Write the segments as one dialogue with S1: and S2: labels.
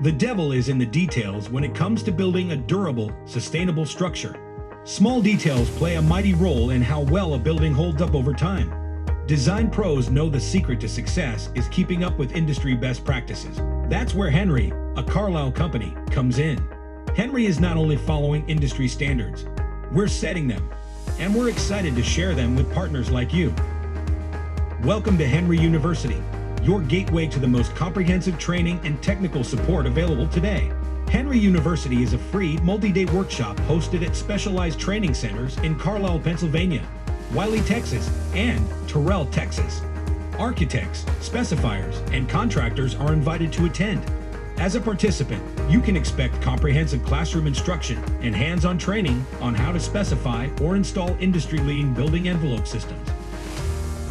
S1: The devil is in the details when it comes to building a durable, sustainable structure. Small details play a mighty role in how well a building holds up over time. Design pros know the secret to success is keeping up with industry best practices. That's where Henry, a Carlisle company, comes in. Henry is not only following industry standards, we're setting them, and we're excited to share them with partners like you. Welcome to Henry University, your gateway to the most comprehensive training and technical support available today. Henry University is a free multi-day workshop hosted at specialized training centers in Carlisle, Pennsylvania, Wylie, Texas, and Terrell, Texas. Architects, specifiers, and contractors are invited to attend. As a participant, you can expect comprehensive classroom instruction and hands-on training on how to specify or install industry-leading building envelope systems.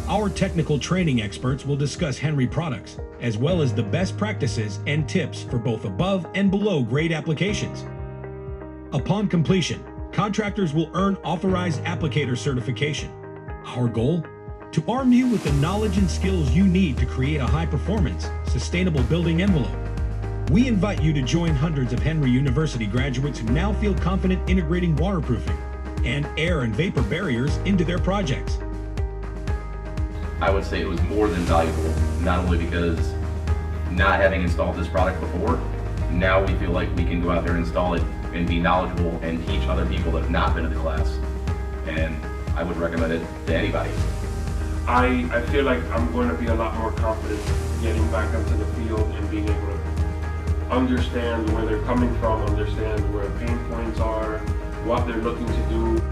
S1: Our technical training experts will discuss Henry products, as well as the best practices and tips for both above and below grade applications. Upon completion, contractors will earn Authorized applicator certification. Our goal? To arm you with the knowledge and skills you need to create a high-performance, sustainable building envelope. We invite you to join hundreds of Henry University graduates who now feel confident integrating waterproofing and air and vapor barriers into their projects.
S2: I would say it was more than valuable, not only because not having installed this product before, now we feel like we can go out there and install it and be knowledgeable and teach other people that have not been to the class. And I would recommend it to anybody.
S3: I feel like I'm going to be a lot more confident getting back into the field and being able to understand where they're coming from, understand where pain points are, what they're looking to do.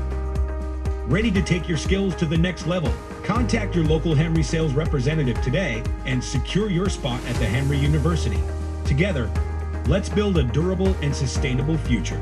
S1: Ready to take your skills to the next level? Contact your local Henry sales representative today and secure your spot at the Henry University. Together, let's build a durable and sustainable future.